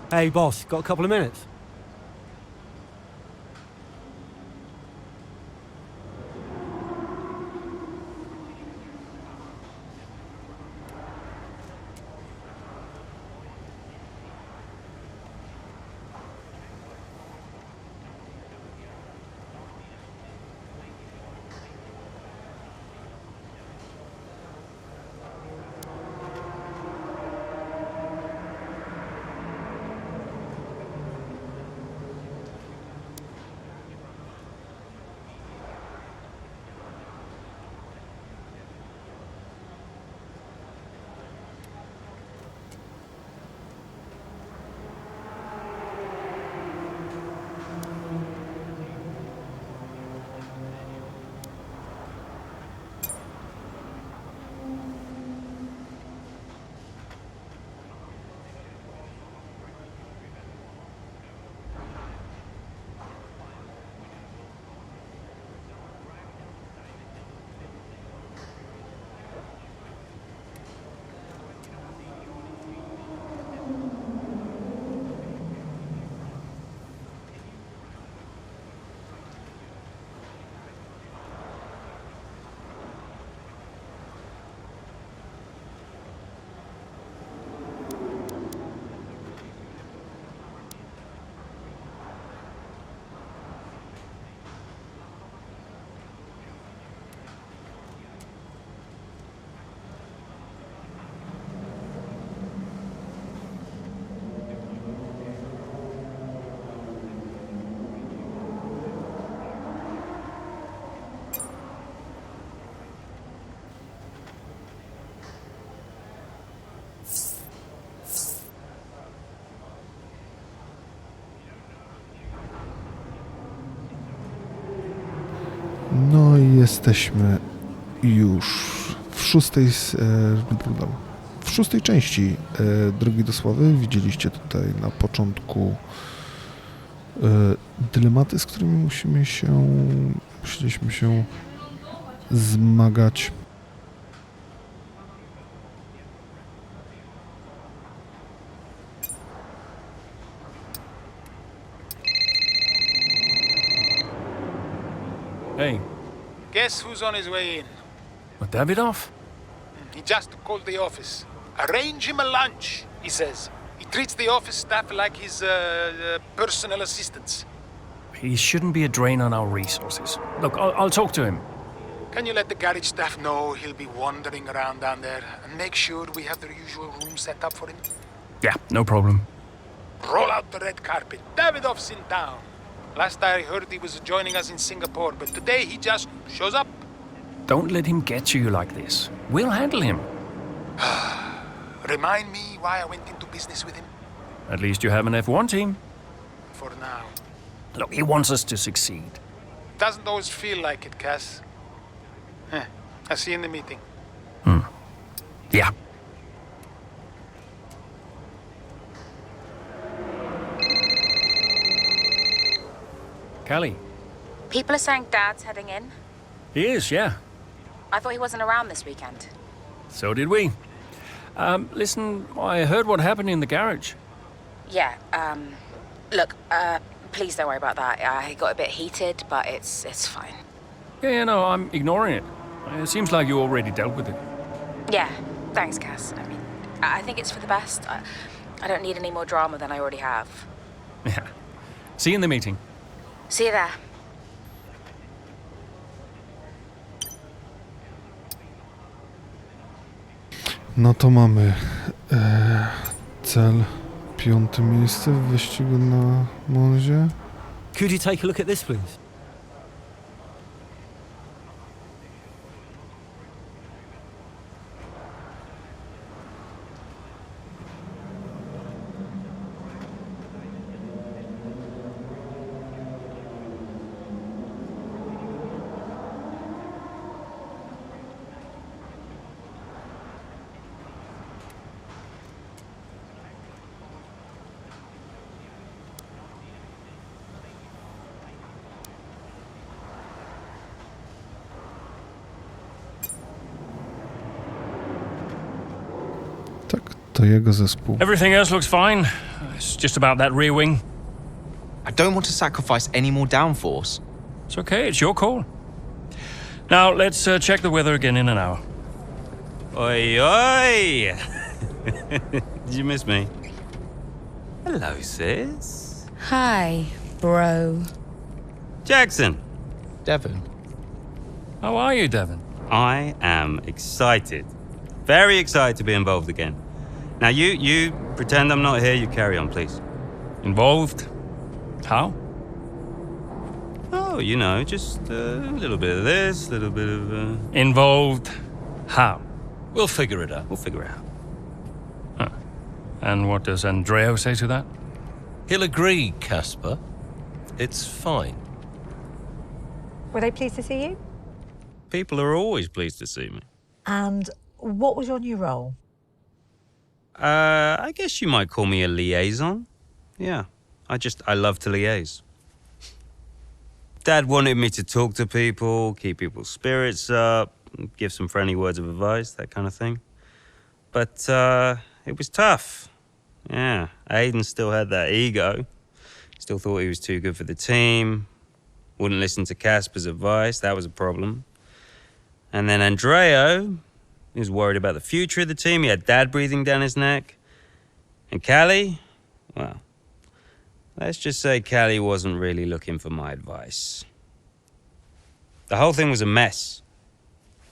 Hey, boss, got a couple of minutes? No i jesteśmy już w szóstej części Drogi do Sławy. Widzieliście tutaj na początku dylematy, z którymi musieliśmy się zmagać. Hey, Guess who's on his way in? what, Davidoff? He just called the office. Arrange him a lunch, he says. He treats the office staff like his personal assistants. He shouldn't be a drain on our resources. Look, I'll talk to him. Can you let the garage staff know he'll be wandering around down there and make sure we have the usual room set up for him? Yeah, no problem. Roll out the red carpet. Davidoff's in town. Last I heard he was joining us in Singapore, but today he just shows up. Don't let him get to you like this. We'll handle him. Remind me why I went into business with him? At least you have an F1 team. For now. Look, he wants us to succeed. Doesn't always feel like it, Cass. I'll see you in the meeting. Yeah. Callie. People are saying Dad's heading in. He is, yeah. I thought he wasn't around this weekend. So did we. Listen, I heard what happened in the garage. Yeah, look, please don't worry about that. I got a bit heated, but it's fine. Yeah, no, I'm ignoring it. It seems like you already dealt with it. Yeah, thanks, Cass. I mean, I think it's for the best. I don't need any more drama than I already have. Yeah. See you in the meeting. See you there. No to mamy cel 5. miejsce w wyścigu na Monzie. Could you take a look at this, please? To jego zespół. Everything else looks fine. It's just about that rear wing. I don't want to sacrifice any more downforce. It's okay, it's your call. Now, let's check the weather again in an hour. Oi, oi! Did you miss me? Hello, sis. Hi, bro. Jackson. Devon. How are you, Devon? I am excited. Very excited to be involved again. Now, you pretend I'm not here. You carry on, please. Involved? How? Oh, you know, just a little bit of this, a little bit of... Involved? How? We'll figure it out. We'll figure it out. Huh. And what does Andreo say to that? He'll agree, Casper. It's fine. Were they pleased to see you? People are always pleased to see me. And what was your new role? I guess you might call me a liaison. Yeah, I love to liaise. Dad wanted me to talk to people, keep people's spirits up, give some friendly words of advice, that kind of thing. But it was tough. Yeah, Aiden still had that ego. Still thought he was too good for the team. Wouldn't listen to Casper's advice, that was a problem. And then Andreo, he was worried about the future of the team. He had Dad breathing down his neck. And Callie, well, let's just say Callie wasn't really looking for my advice. The whole thing was a mess.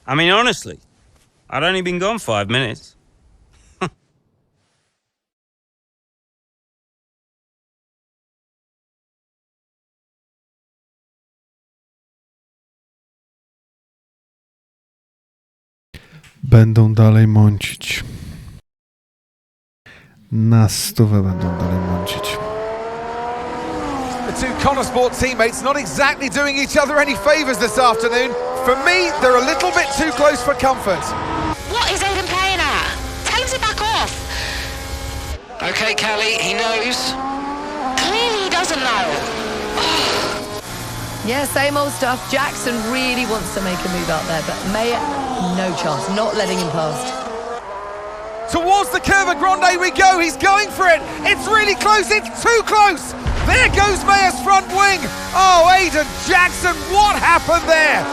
I mean, honestly, I'd only been gone 5 minutes. Będą dalej mącić. Na 100 będą dalej mącić. The two Connor Sport teammates not exactly doing each other any favours this afternoon. For me, they're a little bit too close for comfort. What is Aiden playing at? Tell him to back off. Okay, Callie, he knows. Clearly he doesn't know. Yeah, same old stuff. Jackson really wants to make a move out there, but Mayer, no chance, not letting him past. Towards the Curva Grande we go, he's going for it. It's really close, it's too close. There goes Mayer's front wing. Oh, Aiden Jackson, what happened there?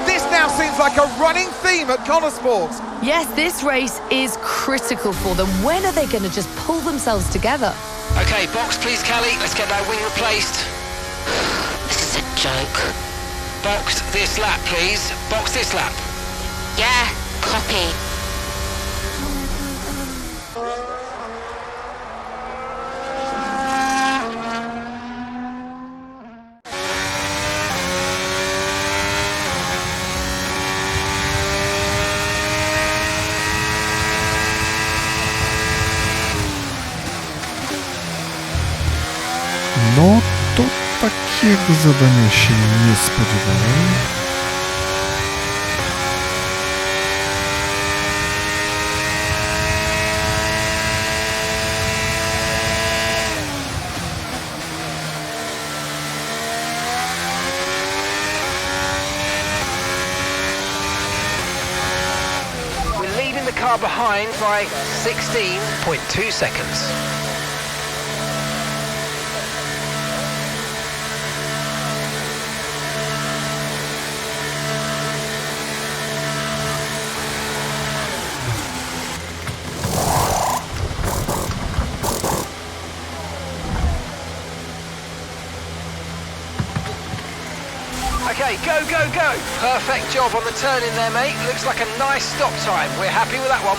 This now seems like a running theme at Connor Sport. Yes, this race is critical for them. When are they going to just pull themselves together? Okay, box please, Callie. Let's get that wing replaced. This is a joke. Box this lap, please. Box this lap. Yeah, copy. No to takiego zadania się nie spodziewałem. We're leading the car behind by 16.2 seconds. Okay, go, go, go. Perfect job on the turn in there, mate. Looks like a nice stop time. We're happy with that one.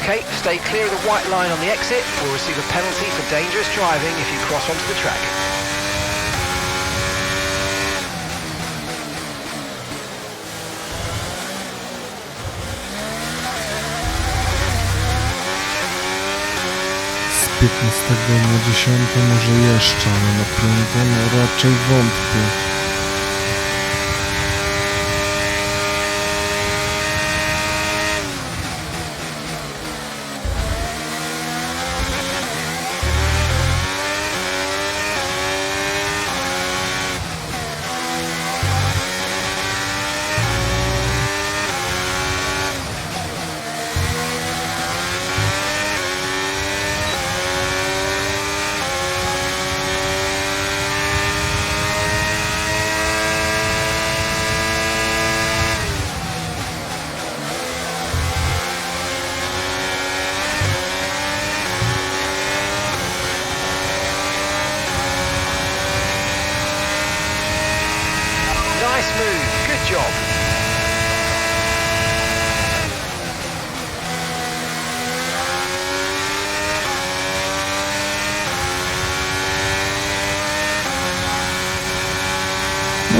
Okay, stay clear of the white line on the exit. We'll receive a penalty for dangerous driving if you cross onto the track. Z 15 na 10 może jeszcze, ale na 5 no raczej wątpię.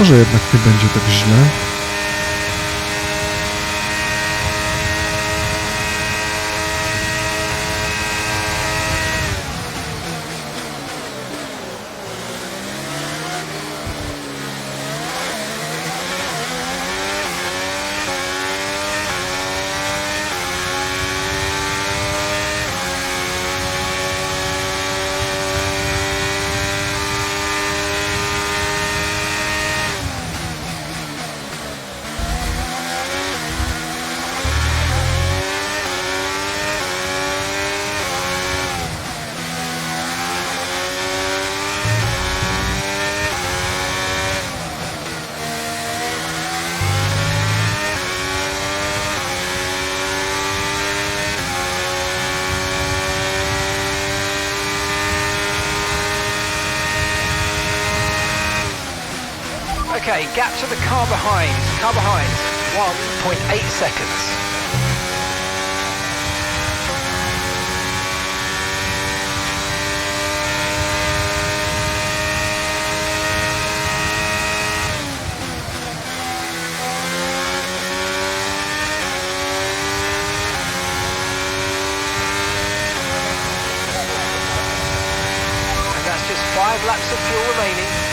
Może jednak nie będzie tak źle. Okay, gap to the car behind. Car behind, 1.8 seconds. And that's just 5 laps of fuel remaining.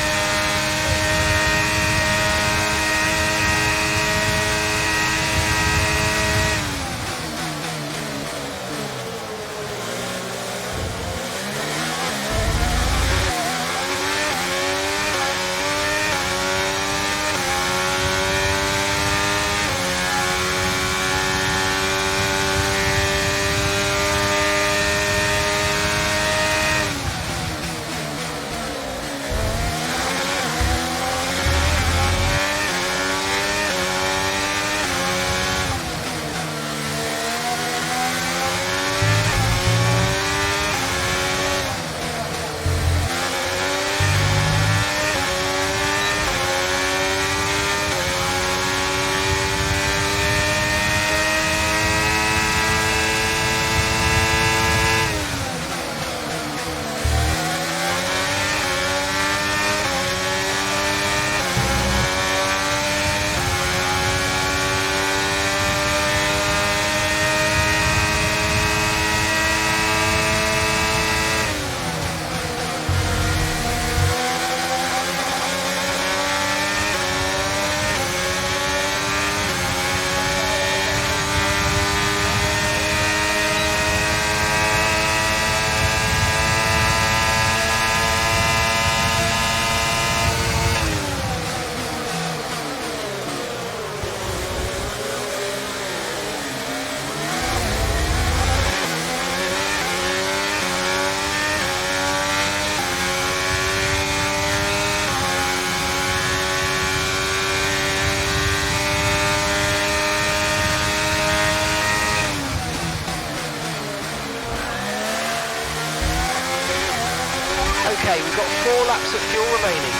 Okay, we've got 4 laps of fuel remaining.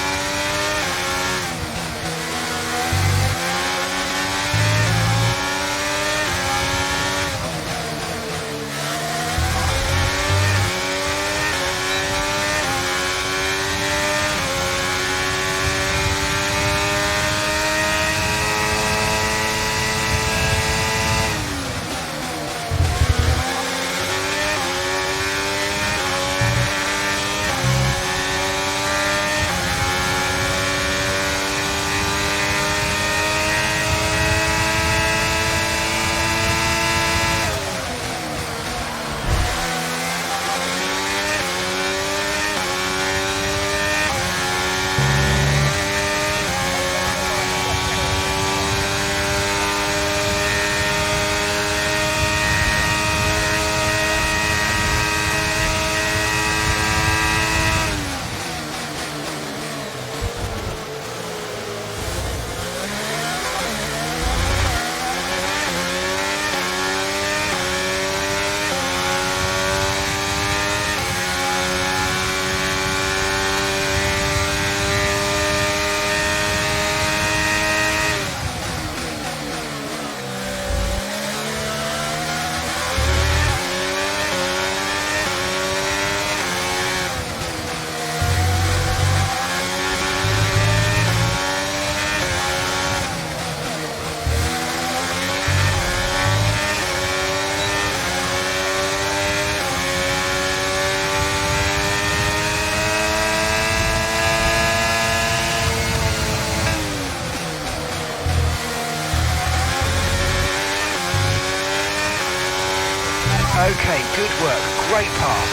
Okay, good work. Great pass.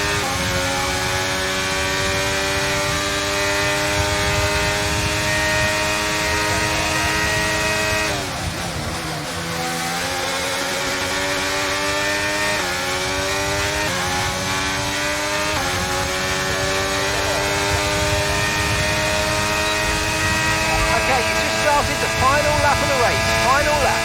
Okay, you just started the final lap of the race. Final lap.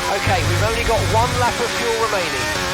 Okay, we've only got one lap of fuel remaining.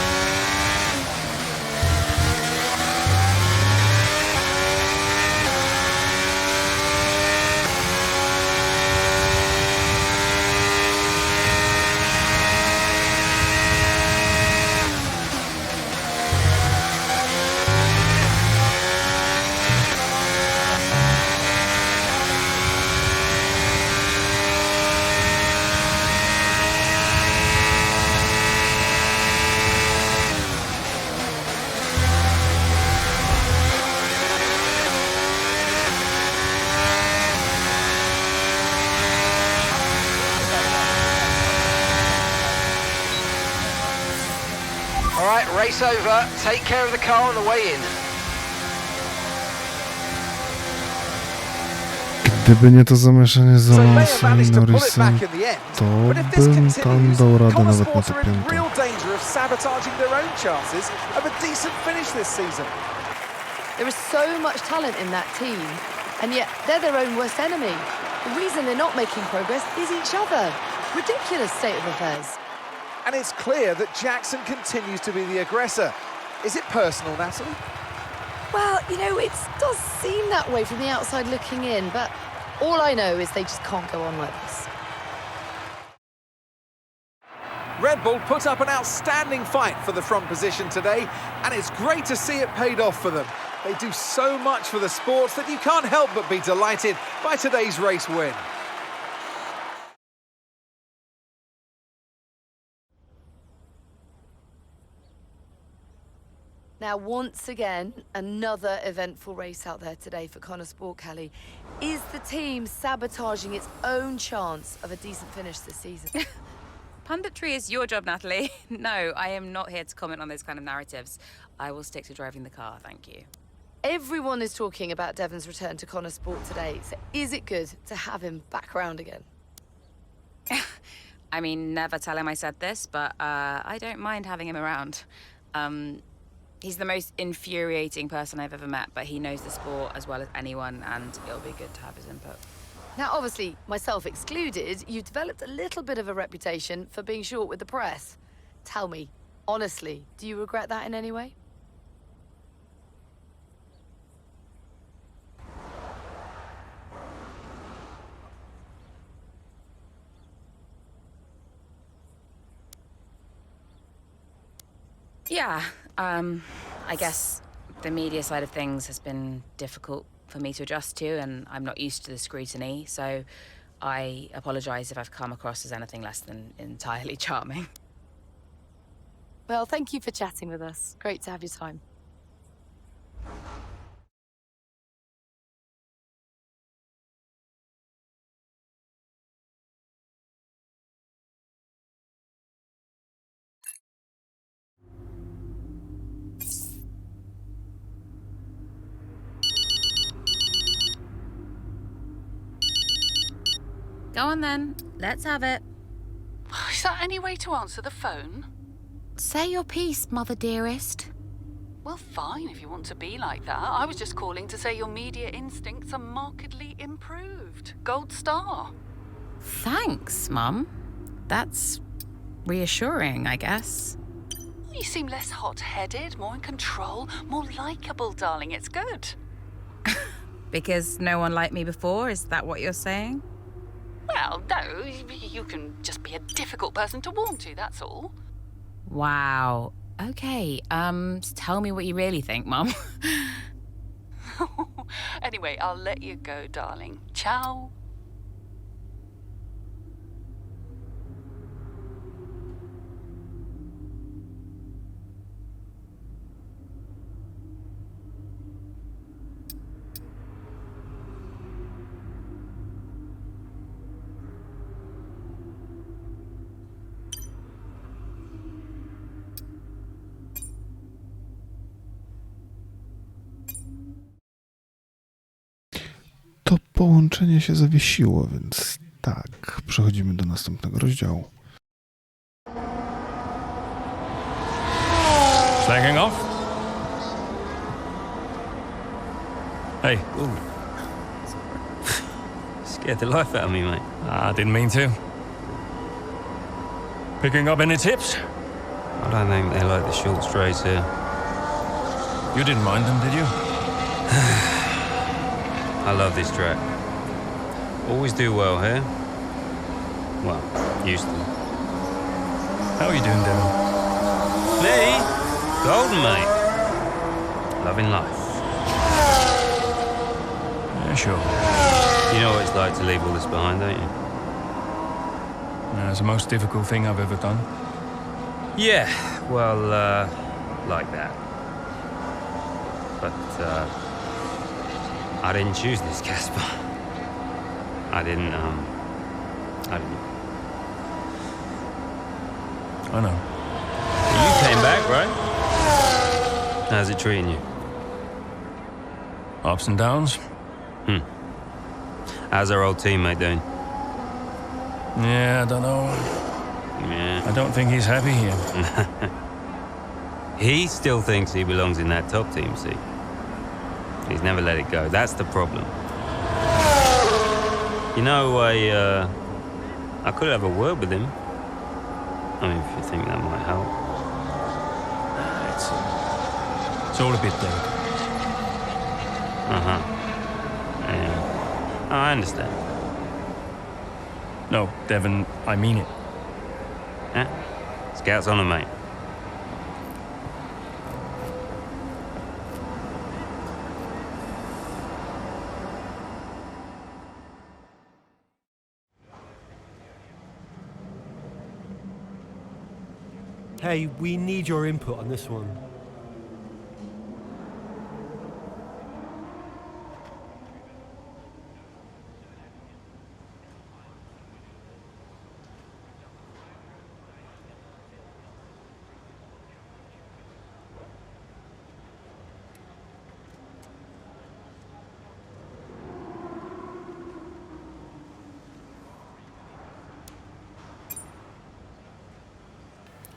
All right, race over. Take care of the car on the way in. Gdyby nie to zamieszanie z Alonsem i Norrisem, to bym tam dał radę nawet na to piąte. real danger of sabotaging their own chances of a decent finish this season. There is so much talent in that team, and yet they're their own worst enemy. The reason they're not making progress is each other. Ridiculous state of affairs. And it's clear that Jackson continues to be the aggressor. Is it personal, Natalie? Well, you know, it does seem that way from the outside looking in, but all I know is they just can't go on like this. Red Bull put up an outstanding fight for the front position today, and it's great to see it paid off for them. They do so much for the sport that you can't help but be delighted by today's race win. Now, once again, another eventful race out there today for Connor Sport, Kelly. Is the team sabotaging its own chance of a decent finish this season? Punditry is your job, Natalie. No, I am not here to comment on those kind of narratives. I will stick to driving the car, thank you. Everyone is talking about Devon's return to Connor Sport today, so is it good to have him back around again? I mean, never tell him I said this, but I don't mind having him around. He's the most infuriating person I've ever met, but he knows the sport as well as anyone, and it'll be good to have his input. Now, obviously, myself excluded, you've developed a little bit of a reputation for being short with the press. Tell me, honestly, do you regret that in any way? Yeah, I guess the media side of things has been difficult for me to adjust to, and I'm not used to the scrutiny, so I apologise if I've come across as anything less than entirely charming. Well, thank you for chatting with us. Great to have your time. Go on then, let's have it. Is that any way to answer the phone? Say your piece, mother dearest. Well, fine, if you want to be like that. I was just calling to say your media instincts are markedly improved. Gold star. Thanks, Mum. That's reassuring, I guess. You seem less hot-headed, more in control, more likeable, darling. It's good. Because no one liked me before? Is that what you're saying? Well, no, you can just be a difficult person to warm to, that's all. Wow. Okay, tell me what you really think, Mum. Anyway, I'll let you go, darling. Ciao. To połączenie się zawiesiło, więc tak, przechodzimy do następnego rozdziału. Slacking off? Hey. Ooh. Scared the life out of me, mate. I didn't mean to. Picking up any tips? I don't think they like the short strays here. You didn't mind them, did you? I love this track. Always do well here. Well, used to. How are you doing, Devon? Me? Golden, mate. Loving life. Yeah, sure. You know what it's like to leave all this behind, don't you? Yeah, it's the most difficult thing I've ever done. Yeah, well, like that. But, I didn't choose this, Casper. I didn't. I know. You came back, right? How's it treating you? Ups and downs. How's our old teammate doing? Yeah, I don't know. Yeah. I don't think he's happy here. He still thinks he belongs in that top team, see? He's never let it go. That's the problem. You know, I could have a word with him. I mean, if you think that might help. It's all a bit dead. Yeah. Oh, I understand. No, Devon, I mean it. Yeah? Scouts on him, mate. Hey, we need your input on this one.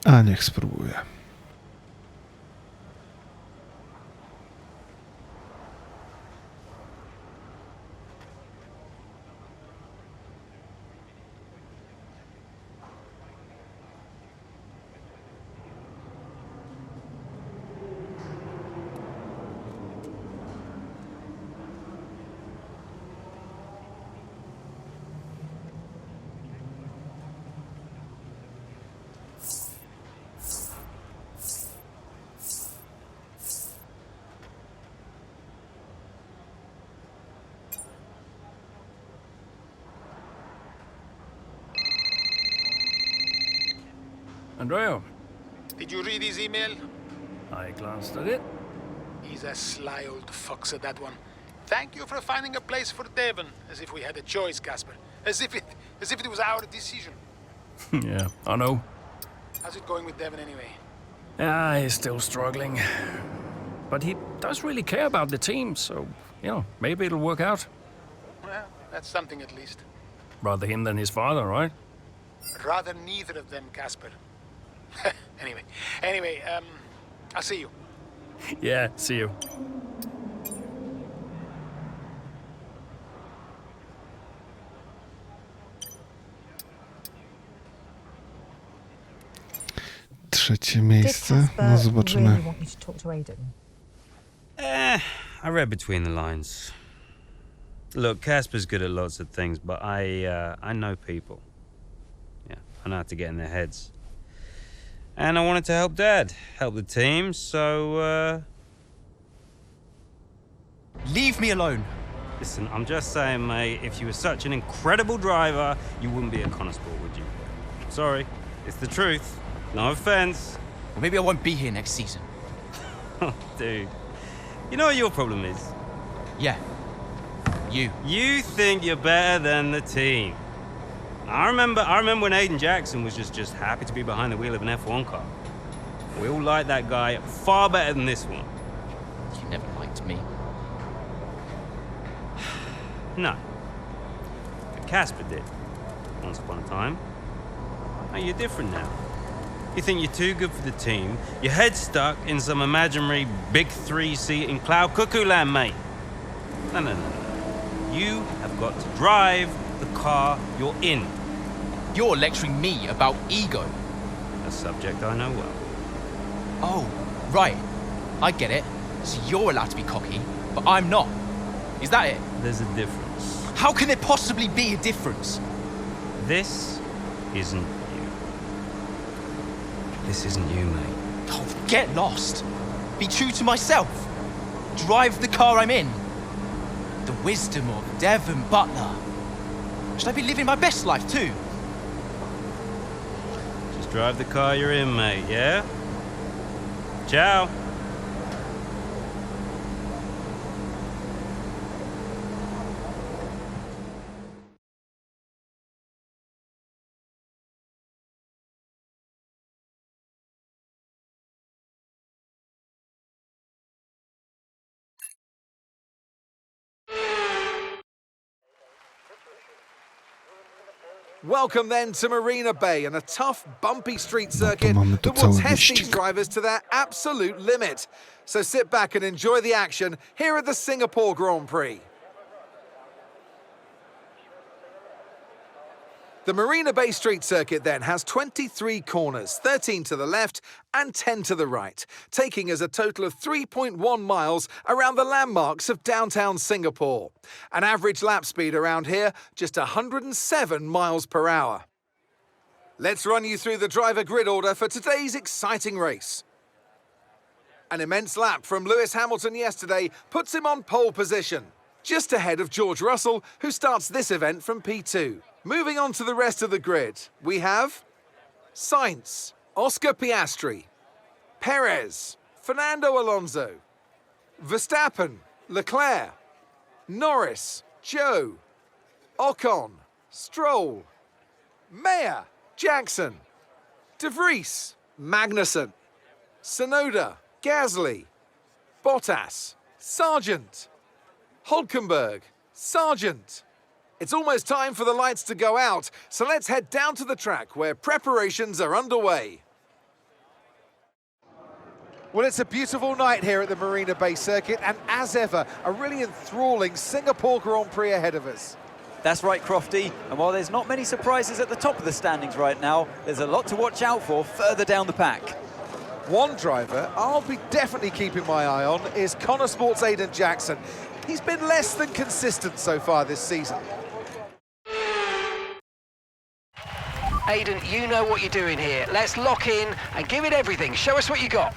A niech spróbuję. Andrea, Did you read his email? I glanced at it. He's a sly old fox at that one. Thank you for finding a place for Devon, as if we had a choice, Casper. As if it was our decision. Yeah, I know. How's it going with Devon anyway? He's still struggling. But he does really care about the team, so, you know, maybe it'll work out. Well, that's something at least. Rather him than his father, right? Rather neither of them, Casper. Anyway, I'll see you. Yeah, see you. Trzecie miejsce. No zobaczymy. I read between the lines. Look, Casper's good at lots of things, but I know people. Yeah, I know how to get in their heads. And I wanted to help Dad, help the team, so, Leave me alone. Listen, I'm just saying, mate, if you were such an incredible driver, you wouldn't be at Connosport, would you? Sorry, it's the truth. No offense. Or maybe I won't be here next season. Oh, dude. You know what your problem is? Yeah. You. You think you're better than the team. I remember when Aiden Jackson was just happy to be behind the wheel of an F1 car. We all like that guy far better than this one. You never liked me. No. But Casper did. Once upon a time. Now you're different now. You think you're too good for the team. Your head's stuck in some imaginary big three-seat in cloud cuckoo land, mate. No. You have got to drive the car you're in. You're lecturing me about ego. A subject I know well. Oh, right. I get it. So you're allowed to be cocky, but I'm not. Is that it? There's a difference. How can there possibly be a difference? This isn't you. This isn't you, mate. Oh, get lost. Be true to myself. Drive the car I'm in. The wisdom of Devon Buttler. Should I be living my best life too? Just drive the car you're in, mate, yeah? Ciao. Welcome then to Marina Bay and a tough, bumpy street circuit that will test these drivers to their absolute limit. So sit back and enjoy the action here at the Singapore Grand Prix. The Marina Bay Street Circuit then has 23 corners, 13 to the left and 10 to the right, taking us a total of 3.1 miles around the landmarks of downtown Singapore. An average lap speed around here, just 107 miles per hour. Let's run you through the driver grid order for today's exciting race. An immense lap from Lewis Hamilton yesterday puts him on pole position, just ahead of George Russell, who starts this event from P2. Moving on to the rest of the grid, we have Sainz, Oscar Piastri, Perez, Fernando Alonso, Verstappen, Leclerc, Norris, Zhou, Ocon, Stroll, Mayer, Jackson, De Vries, Magnussen, Tsunoda, Gasly, Bottas, Sargent, Hulkenberg, Sargent. It's almost time for the lights to go out, so let's head down to the track where preparations are underway. Well, it's a beautiful night here at the Marina Bay Circuit, and as ever, a really enthralling Singapore Grand Prix ahead of us. That's right, Crofty, and while there's not many surprises at the top of the standings right now, there's a lot to watch out for further down the pack. One driver I'll be definitely keeping my eye on is Connosport's Aiden Jackson. He's been less than consistent so far this season. Aiden, you know what you're doing here. Let's lock in and give it everything. Show us what you got.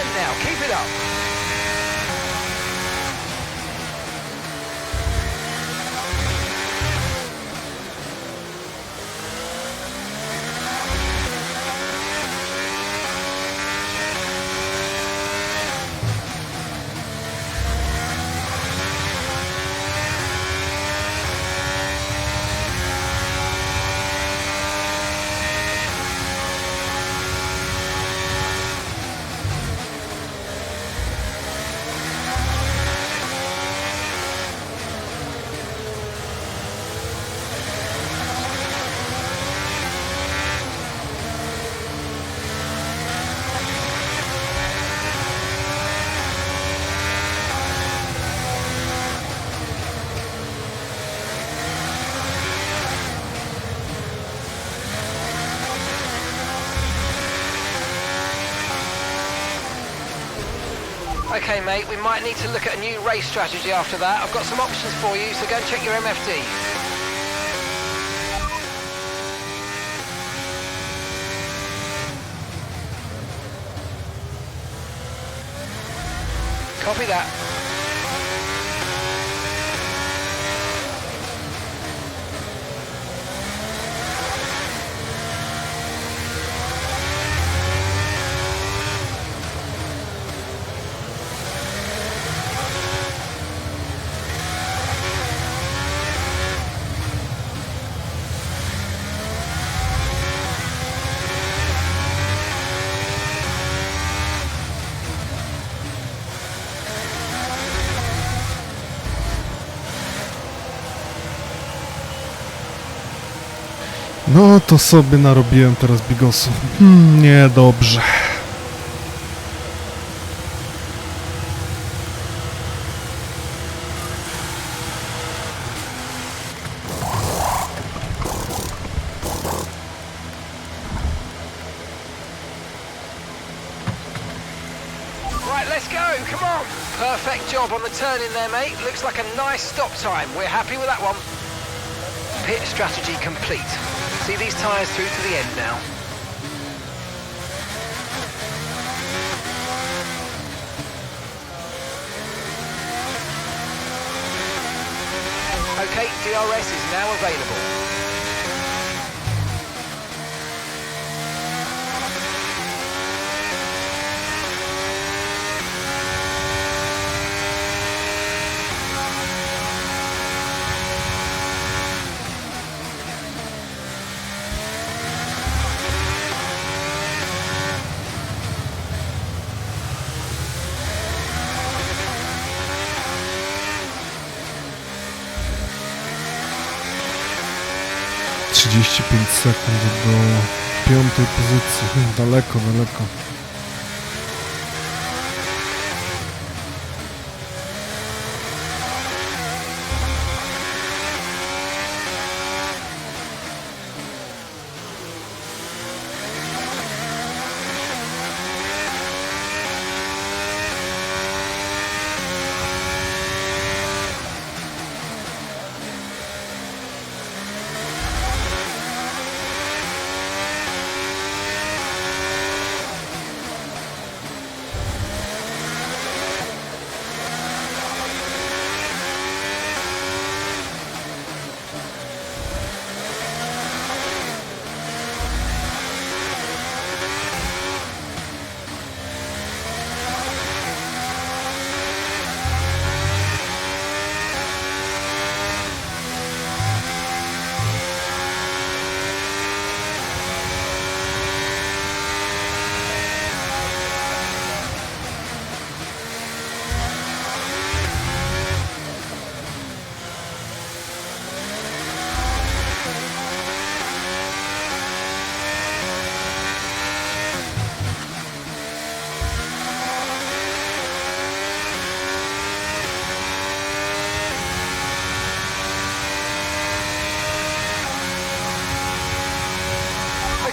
end now. Keep it up. Okay, mate, we might need to look at a new race strategy after that. I've got some options for you, so go and check your MFD. Copy that. No to sobie narobiłem teraz bigosu. Niedobrze. Right, let's go, come on. Perfect job on the turn in there, mate. Looks like a nice stop time. We're happy with that one. Pit strategy complete. See these tyres through to the end now. Okay, DRS is now available. ...35 sekund do 5. pozycji. Daleko, daleko.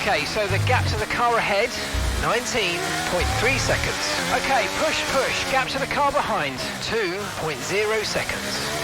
Okay, so the gap to the car ahead, 19.3 seconds. Okay, push, push. Gap to the car behind, 2.0 seconds.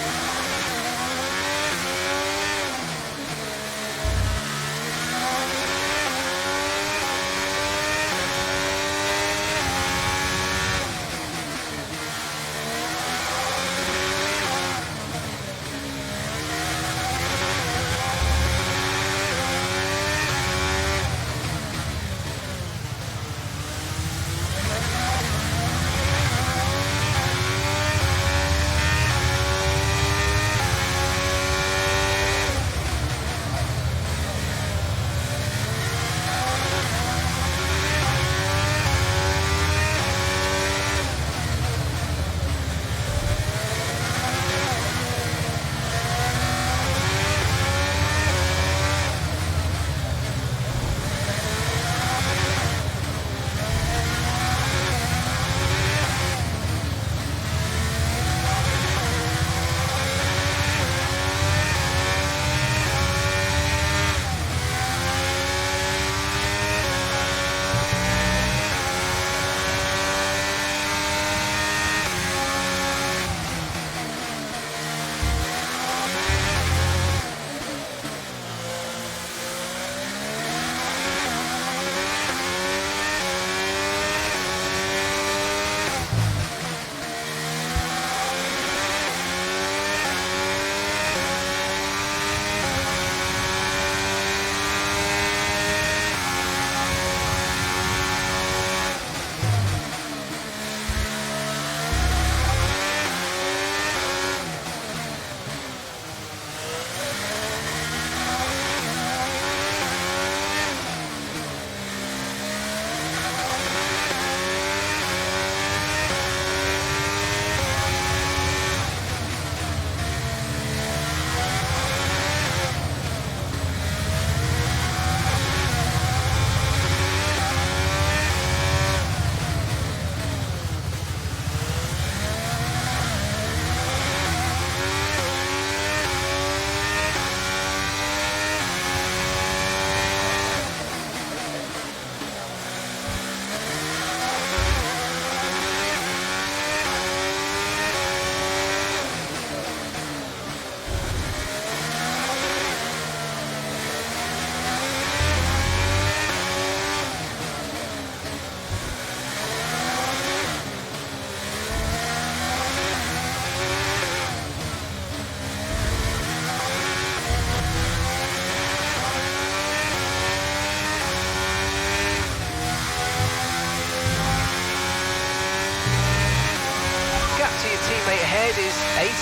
ahead is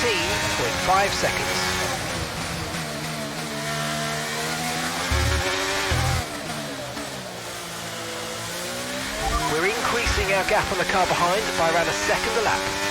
18.5 seconds. We're increasing our gap on the car behind by around a second a lap.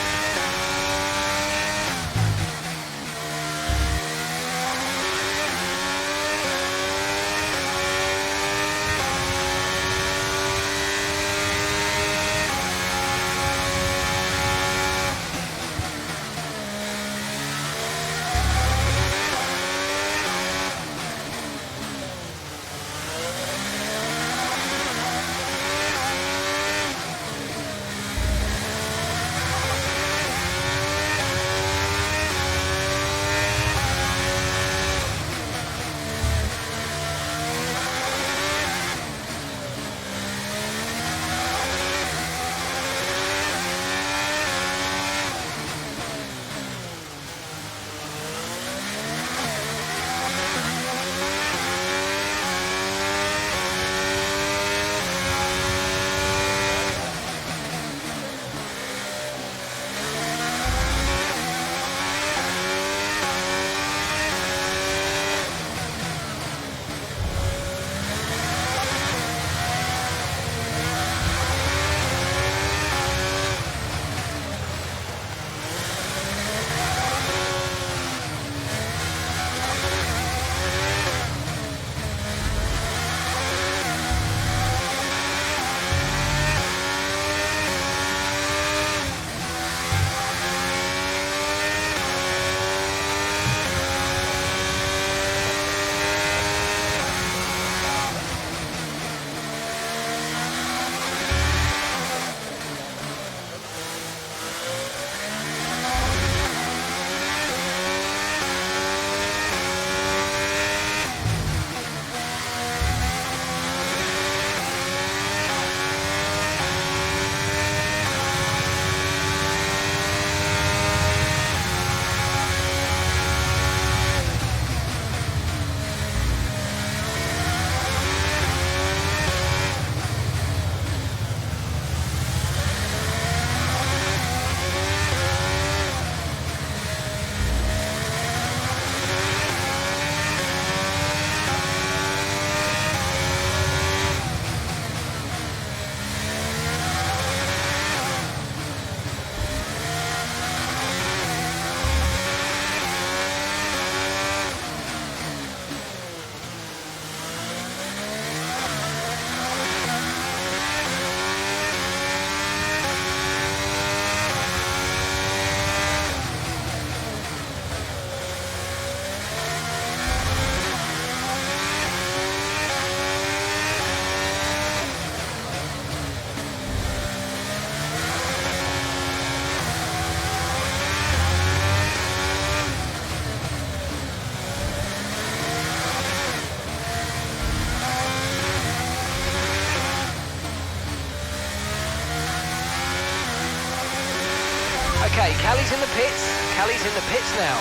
Okay, Callie's in the pits. Callie's in the pits now.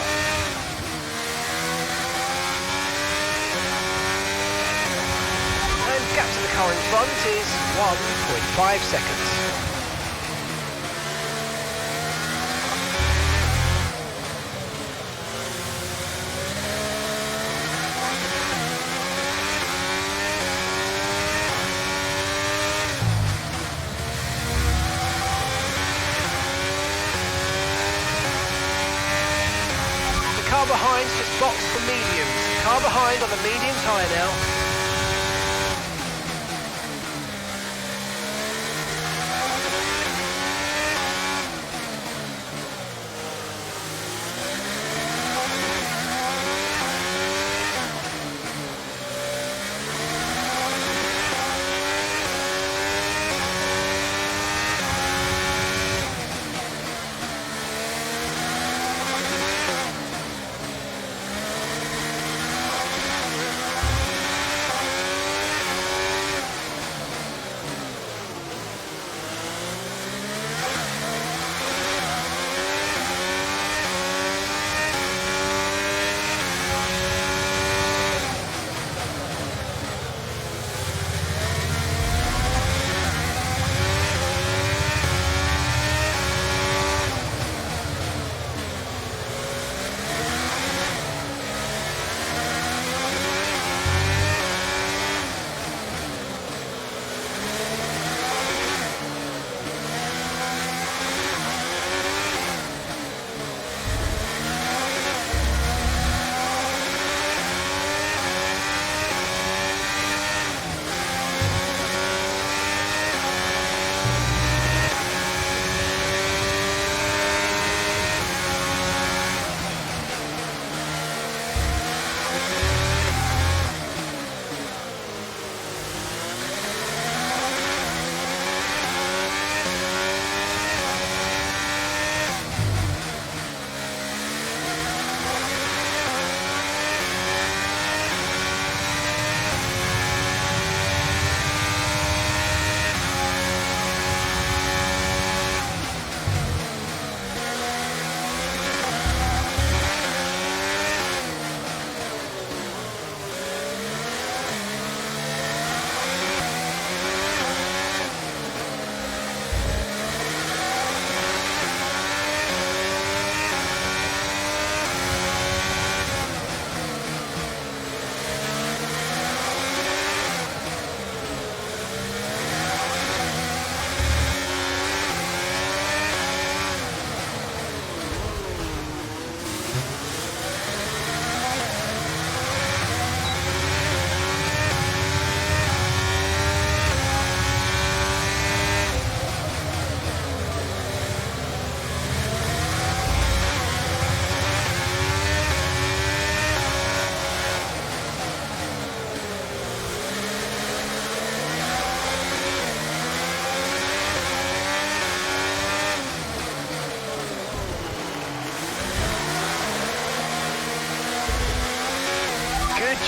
And gap to the car in front is 1.5 seconds. Car behind's just boxed for mediums. Car behind on the medium tyre now.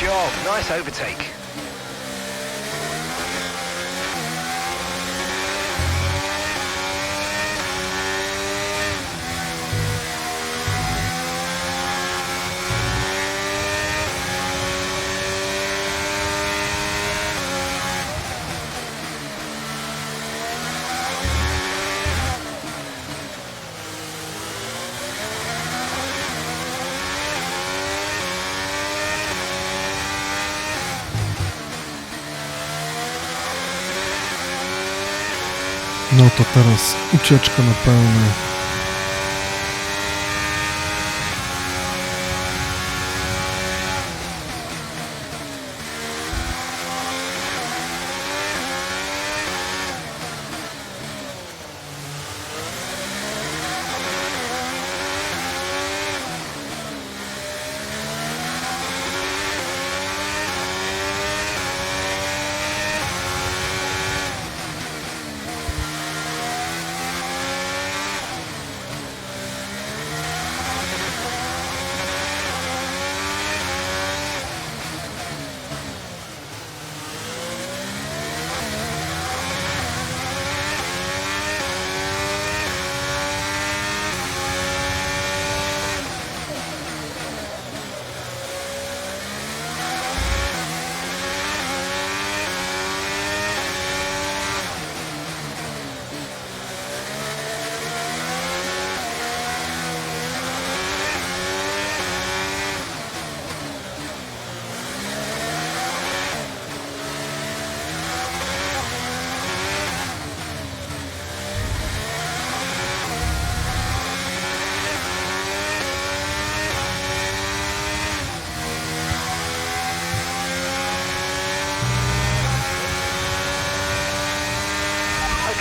job. Nice overtake. No to teraz ucieczka na pełne.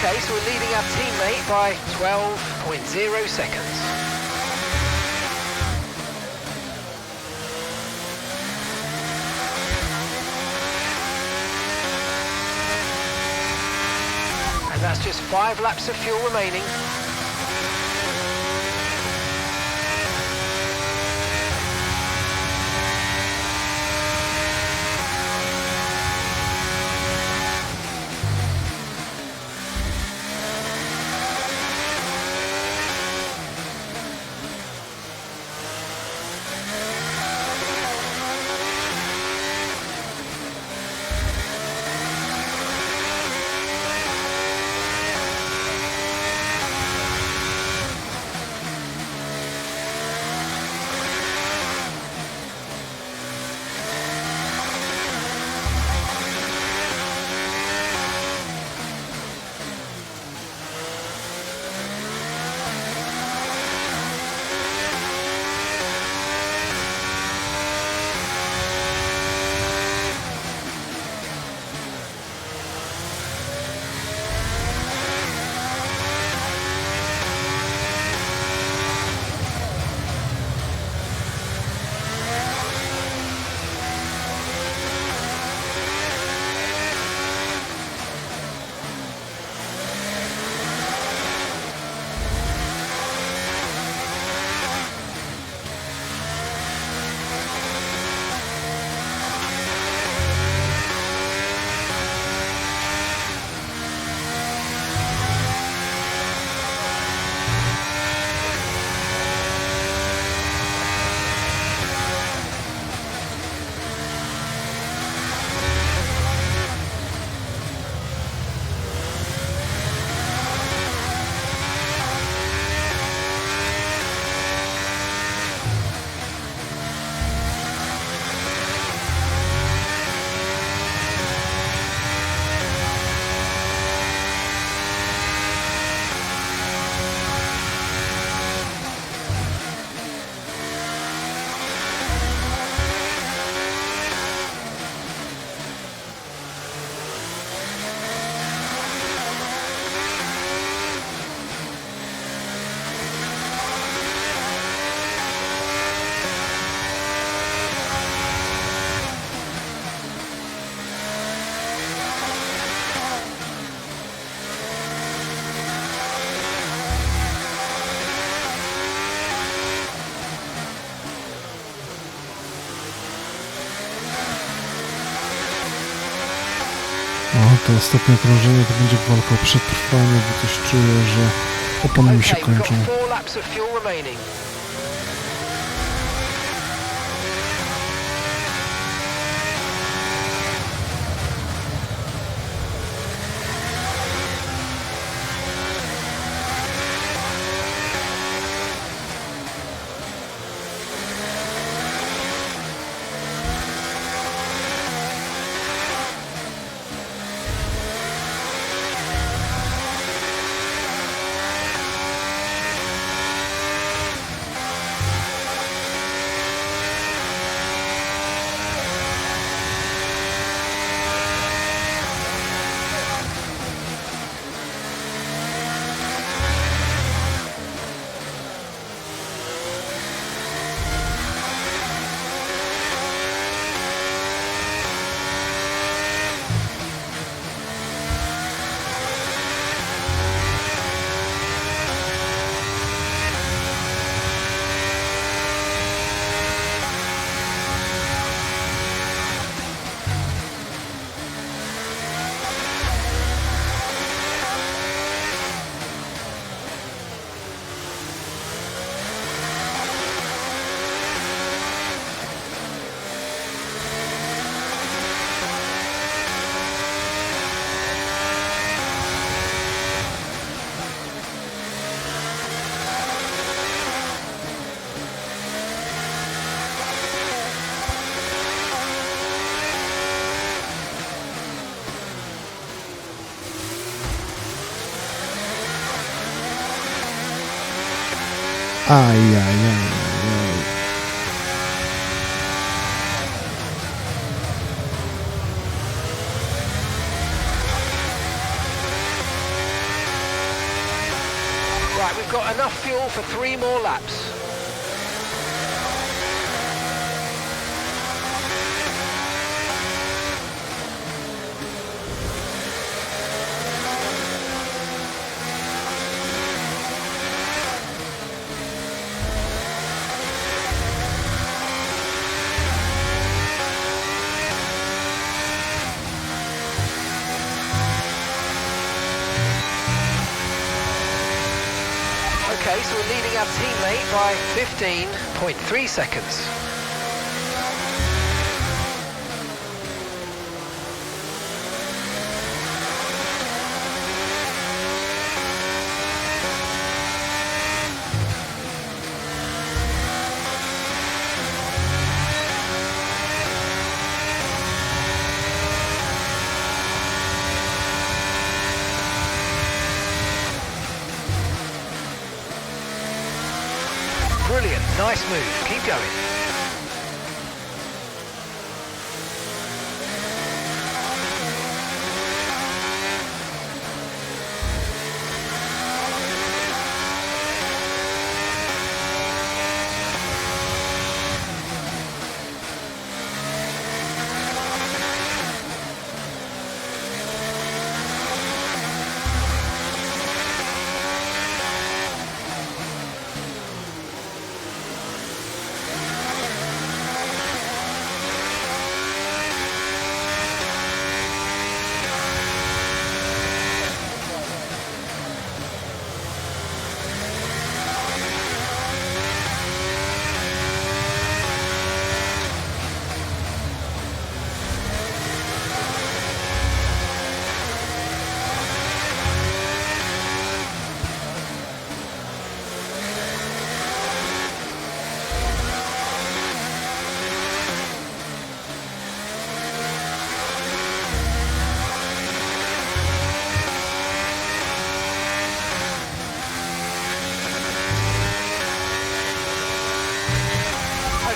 Okay, so we're leading our teammate by 12.0 seconds. And that's just 5 laps of fuel remaining. to ostatnie okrążenie to będzie walka o przetrwanie, bo coś czuję, że opony mi się kończą. Right, we've got enough fuel for 3 more laps. Okay, so we're leading our teammate by 15.3 seconds. Brilliant, nice move, keep going.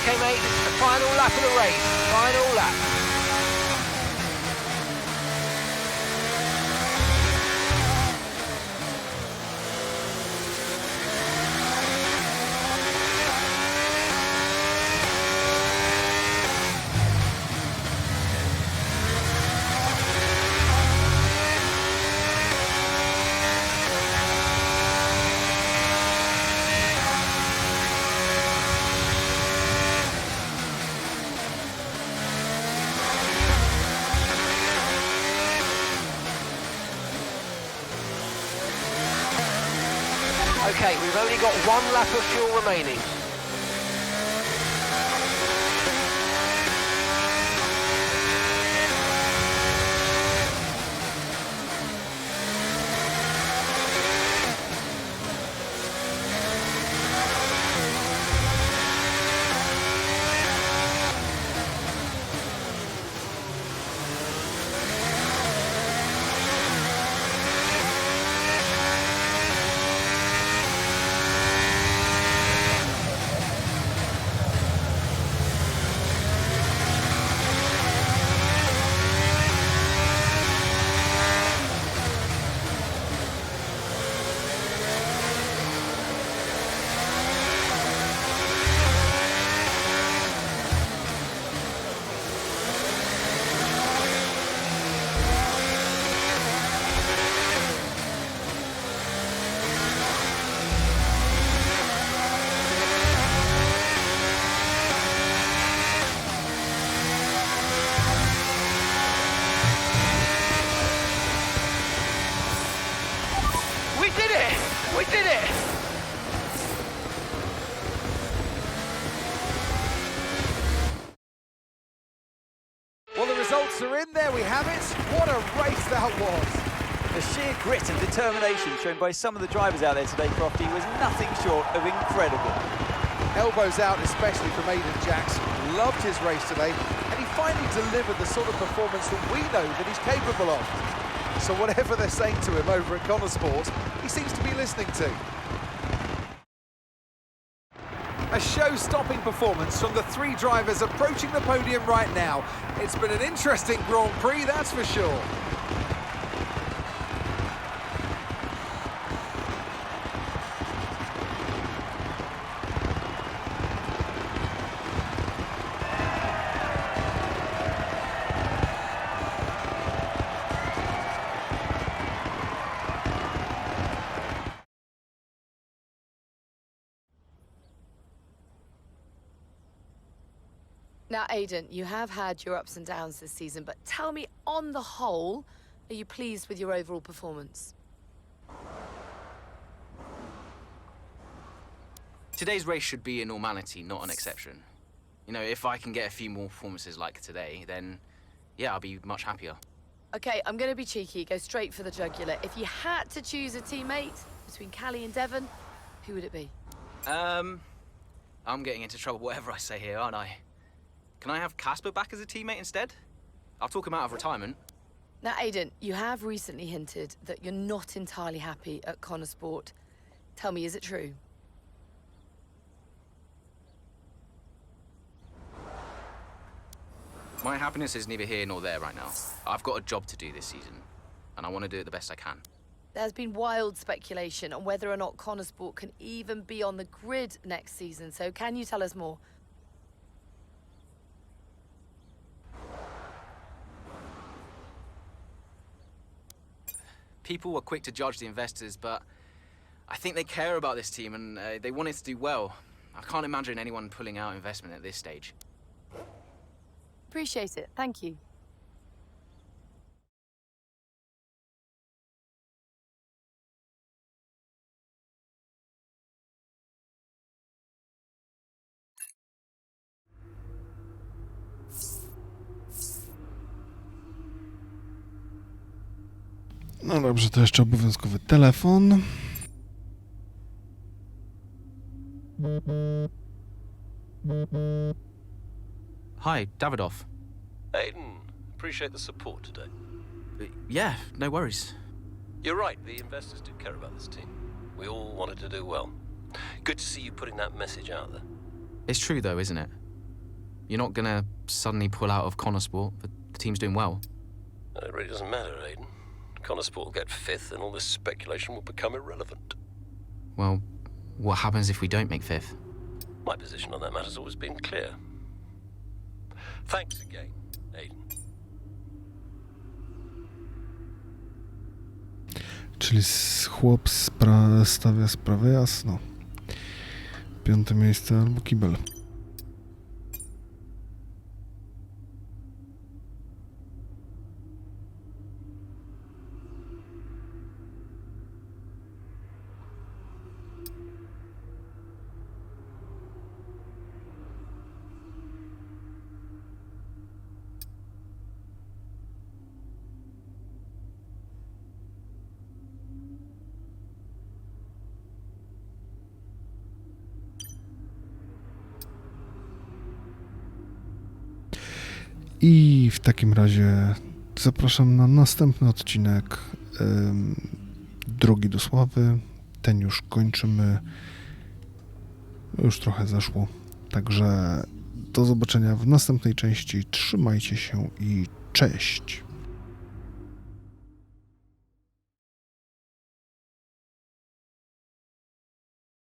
Okay, mate, this is the final lap of the race. Final lap. Okay, we've only got 1 lap of fuel remaining. We did it! Well, the results are in. There we have it. What a race that was. The sheer grit and determination shown by some of the drivers out there today, Crofty, was nothing short of incredible. Elbows out, especially from Aiden Jackson. Loved his race today, and he finally delivered the sort of performance that we know that he's capable of. So whatever they're saying to him over at Connor Sport, he seems to be listening to. A show-stopping performance from the 3 drivers approaching the podium right now. It's been an interesting Grand Prix, that's for sure. Now, Aiden, you have had your ups and downs this season, but tell me, on the whole, are you pleased with your overall performance? Today's race should be a normality, not an exception. You know, if I can get a few more performances like today, then, yeah, I'll be much happier. Okay, I'm going to be cheeky, go straight for the jugular. If you had to choose a teammate between Callie and Devon, who would it be? I'm getting into trouble whatever I say here, aren't I? Can I have Casper back as a teammate instead? I'll talk him out of retirement. Now, Aiden, you have recently hinted that you're not entirely happy at Connor Sport. Tell me, is it true? My happiness is neither here nor there right now. I've got a job to do this season, and I want to do it the best I can. There's been wild speculation on whether or not Connor Sport can even be on the grid next season, so can you tell us more? People were quick to judge the investors, but I think they care about this team and they want it to do well. I can't imagine anyone pulling out investment at this stage. Appreciate it. Thank you. No dobrze, to jeszcze obowiązkowy telefon. Hi, Davidoff. Aiden, appreciate the support today. Yeah, no worries. You're right, the investors do care about this team. We all wanted to do well. Good to see you putting that message out there. It's true though, isn't it? You're not gonna suddenly pull out of Connor Sport, but the team's doing well. It really doesn't matter, Aiden. Connor Sport will get 5th and all this speculation will become irrelevant. Well, what happens if we don't make 5th? My position on that matter's always been clear. Thanks again, Aiden. Czyli chłop stawia sprawę jasno. 5. miejsce albo kibel. I w takim razie zapraszam na następny odcinek, Drogi do sławy. Ten już kończymy. Już trochę zaszło. Także do zobaczenia w następnej części. Trzymajcie się i cześć!